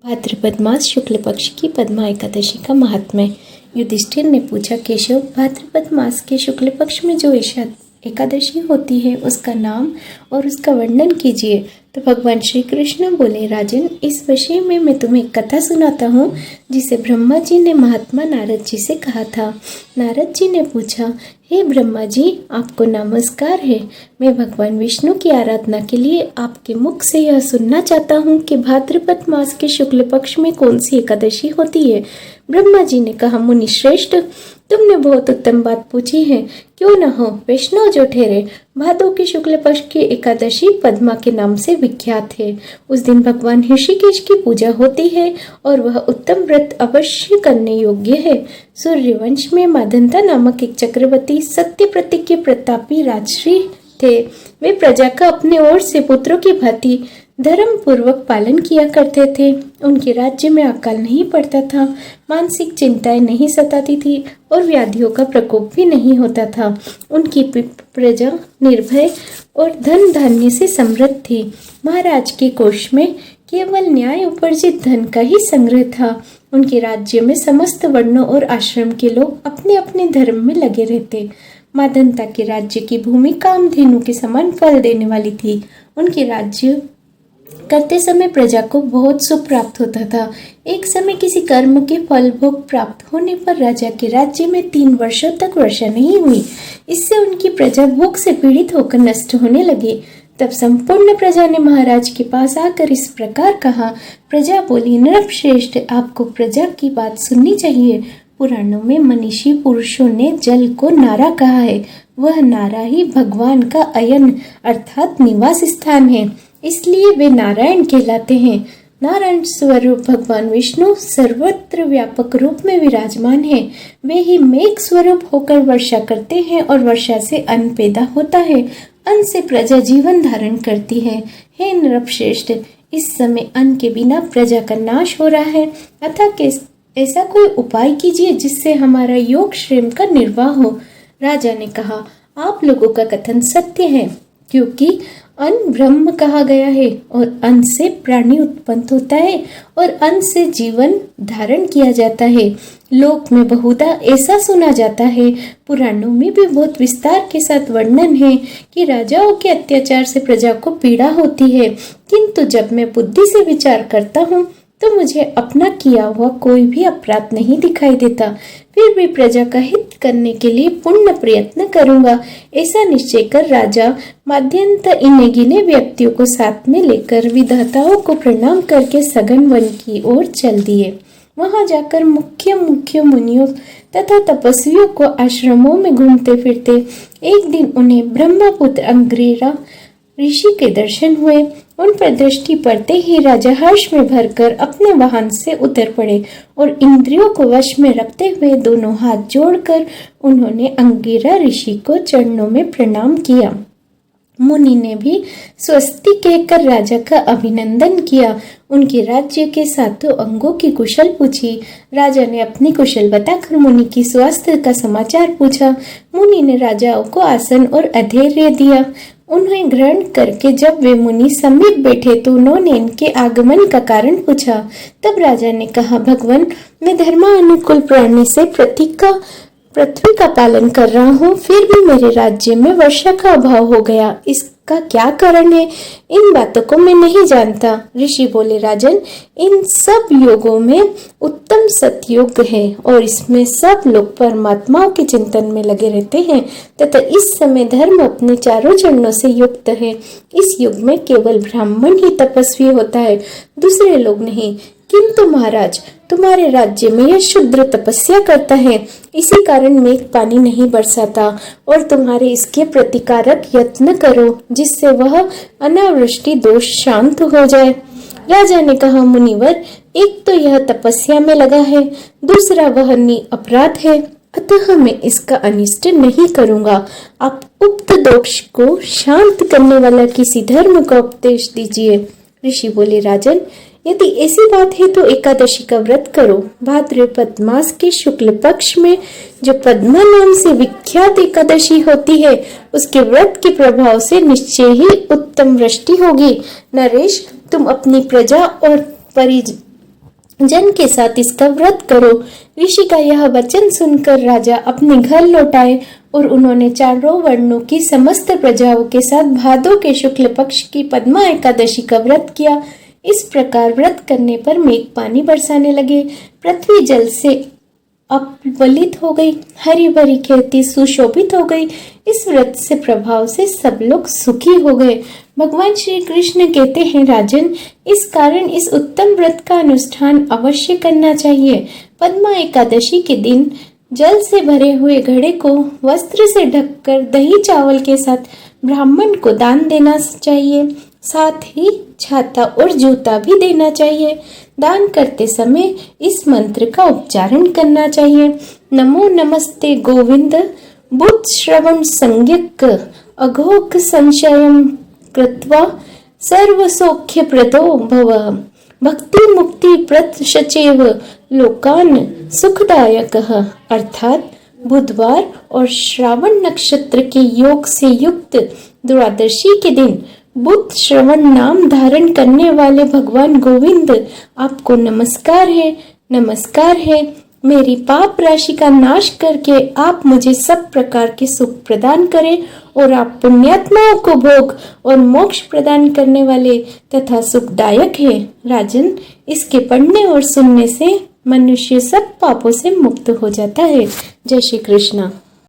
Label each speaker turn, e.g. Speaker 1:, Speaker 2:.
Speaker 1: भाद्रपद मास शुक्ल पक्ष की पद्मा एकादशी का महात्म्य। युधिष्ठिर ने पूछा, केशव, भाद्रपद मास के शुक्ल पक्ष में जो एकादशी होती है उसका नाम और उसका वर्णन कीजिए। तो भगवान श्री कृष्ण बोले, राजन, इस विषय में मैं तुम्हें एक कथा सुनाता हूँ जिसे ब्रह्मा जी ने महात्मा नारद जी से कहा था। नारद जी ने पूछा, हे ब्रह्मा जी, आपको नमस्कार है। मैं भगवान विष्णु की आराधना के लिए आपके मुख से यह सुनना चाहता हूँ कि भाद्रपद मास के शुक्ल पक्ष में कौन सी एकादशी होती है। ब्रह्मा जी ने कहा, मुनि श्रेष्ठ, तुमने बहुत उत्तम बात पूछी है। क्यों न हो, वैष्णव जो ठहरे। भादो की शुक्ल पक्ष की एकादशी पद्मा के नाम से विख्यात है। उस दिन भगवान ऋषिकेश की पूजा होती है और वह उत्तम व्रत अवश्य करने योग्य है। सूर्यवंश में माधंता नामक एक चक्रवर्ती सत्य प्रतिज्ञ प्रतापी राजश्री थे। वे प्रजा का अपने ओर से पुत्रों की भांति धर्म पूर्वक पालन किया करते थे। उनके राज्य में अकाल नहीं पड़ता था, मानसिक चिंताएं नहीं सताती थी और व्याधियों का प्रकोप भी नहीं होता था। उनकी प्रजा निर्भय और धन धान्य से समृद्ध थी। महाराज के कोष में केवल न्याय उपार्जित धन का ही संग्रह था। उनके राज्य में समस्त वर्णों और आश्रम के लोग अपने अपने धर्म में लगे रहते। माधंता के राज्य की भूमि कामधेनु के समान फल देने वाली थी। उनके राज्य करते समय प्रजा को बहुत सुख प्राप्त होता था। एक समय किसी कर्म के फल भोग प्राप्त होने पर राजा के राज्य में 3 वर्षों तक वर्षा नहीं हुई। इससे उनकी प्रजा भूख से पीड़ित होकर नष्ट होने लगी। तब संपूर्ण प्रजा ने महाराज के पास आकर इस प्रकार कहा। प्रजा बोली, नृपश्रेष्ठ, आपको प्रजा की बात सुननी चाहिए। पुराणों में मनीषी पुरुषों ने जल को नारा कहा है। वह नारा ही भगवान का अयन अर्थात निवास स्थान है, इसलिए वे नारायण कहलाते हैं। नारायण स्वरूप भगवान विष्णु सर्वत्र व्यापक रूप में विराजमान है। वे ही मेघ स्वरूप होकर वर्षा करते हैं और वर्षा से अन्न पैदा होता है। अन्न से प्रजा जीवन धारण करती है। हे नृपश्रेष्ठ, इस समय अन्न के बिना प्रजा का नाश हो रहा है, अतः ऐसा कोई उपाय कीजिए जिससे हमारा योग श्रेम का निर्वाह हो। राजा ने कहा, आप लोगों का कथन सत्य है, क्योंकि अन्न ब्रह्म कहा गया है और अन्न से प्राणी उत्पन्न होता है और अन्न से जीवन धारण किया जाता है। लोक में बहुधा ऐसा सुना जाता है, पुराणों में भी बहुत विस्तार के साथ वर्णन है कि राजाओं के अत्याचार से प्रजा को पीड़ा होती है। किंतु जब मैं बुद्धि से विचार करता हूँ तो मुझे अपना किया हुआ कोई भी अपराध नहीं दिखाई देता। फिर भी प्रजा का हित करने के लिए पूर्ण प्रयत्न करूंगा। ऐसा निश्चय कर राजा मध्यंत इन्हें गिने व्यक्तियों को साथ में लेकर विधाताओं को प्रणाम करके सघन वन की ओर चल दिए। वहां जाकर मुख्य मुनियों तथा तपस्वियों को आश्रमों में घूमते फिरते एक दिन उन्हें ब्रह्मपुत्र अंगिरा ऋषि के दर्शन हुए। उन पर दृष्टि पड़ते ही राजा हर्ष में भरकर अपने वाहन से उतर पड़े और इंद्रियों को वश में रखते हुए दोनों हाथ जोड़कर उन्होंने अंगिरा ऋषि को चरणों में प्रणाम किया। मुनि ने भी स्वस्ति कहकर राजा का अभिनंदन किया। उनके राज्य के 7 अंगों की कुशल पूछी। राजा ने अपनी कुशल बताकर मुनि की स्वास्थ्य का समाचार पूछा। मुनि ने राजाओं को आसन और अधैर्य दिया। उन्हें ग्रहण करके जब वे मुनि समीप बैठे तो उन्होंने इनके आगमन का कारण पूछा। तब राजा ने कहा, भगवान, मैं धर्मानुकूल प्राणी से पृथ्वी का पालन कर रहा हूँ, फिर भी मेरे राज्य में वर्षा का अभाव हो गया। इसका क्या कारण है? इन बातों को मैं नहीं जानता। ऋषि बोले, राजन, इन सब योगों में उत्तम सतयोग है और इसमें सब लोग परमात्माओं के चिंतन में लगे रहते हैं तथा इस समय धर्म अपने चारों चरणों से युक्त है। इस युग में केवल ब्राह्मण ही तपस्वी होता है, दूसरे लोग नहीं। किंतु महाराज, तुम्हारे राज्य में यह शूद्र तपस्या करता है, इसी कारण मेघ पानी नहीं बरसाता और तुम्हारे इसके प्रतिकारक यत्न करो जिससे वह अनावृष्टि दोष शांत हो जाए। राजा ने कहा, मुनिवर, एक तो यह तपस्या में लगा है, दूसरा वह अपराध है, अतः मैं इसका अनिष्ट नहीं करूंगा। आप उक्त दोष को शांत करने वाला किसी धर्म का उपदेश दीजिए। ऋषि बोले, राजन, यदि ऐसी बात है तो एकादशी का व्रत करो। भाद्रपद मास के शुक्ल पक्ष में जो पद्मा नाम से विख्यात एकादशी होती है, उसके व्रत के प्रभाव से निश्चय ही उत्तम वृष्टि होगी। नरेश, तुम अपनी प्रजा और जन के साथ इसका व्रत करो। ऋषि का यह वचन सुनकर राजा अपने घर लौट आए और उन्होंने चारों वर्णों की समस्त प्रजाओं के साथ भादों के शुक्ल पक्ष की पद्मा एकादशी का व्रत किया। इस प्रकार व्रत करने पर मेघ पानी बरसाने लगे, पृथ्वी जल से अपवलित हो गई, हरी भरी खेती सुशोभित हो गई। इस व्रत से प्रभाव से सब लोग सुखी हो गए। भगवान श्री कृष्ण कहते हैं, राजन, इस कारण इस उत्तम व्रत का अनुष्ठान अवश्य करना चाहिए। पद्मा एकादशी के दिन जल से भरे हुए घड़े को वस्त्र से ढककर दही चावल के साथ ब्राह्मण को दान देना चाहिए। साथ ही छाता और जूता भी देना चाहिए। दान करते समय इस मंत्र का उच्चारण करना चाहिए। नमो नमस्ते गोविंद बुद्ध श्रवण संज्ञक अघोक संशयम कृत्वा सर्व सौख्य प्रदो भव भक्ति मुक्ति प्रतशचेव लोकान सुखदायक। अर्थात बुधवार और श्रावण नक्षत्र के योग से युक्त द्वादशी के दिन बुद्ध श्रवण नाम धारण करने वाले भगवान गोविंद आपको नमस्कार है, नमस्कार है। मेरी पाप राशि का नाश करके आप मुझे सब प्रकार के सुख प्रदान करें और आप पुण्यात्माओं को भोग और मोक्ष प्रदान करने वाले तथा सुखदायक है। राजन, इसके पढ़ने और सुनने से मनुष्य सब पापों से मुक्त हो जाता है। जय श्री कृष्ण।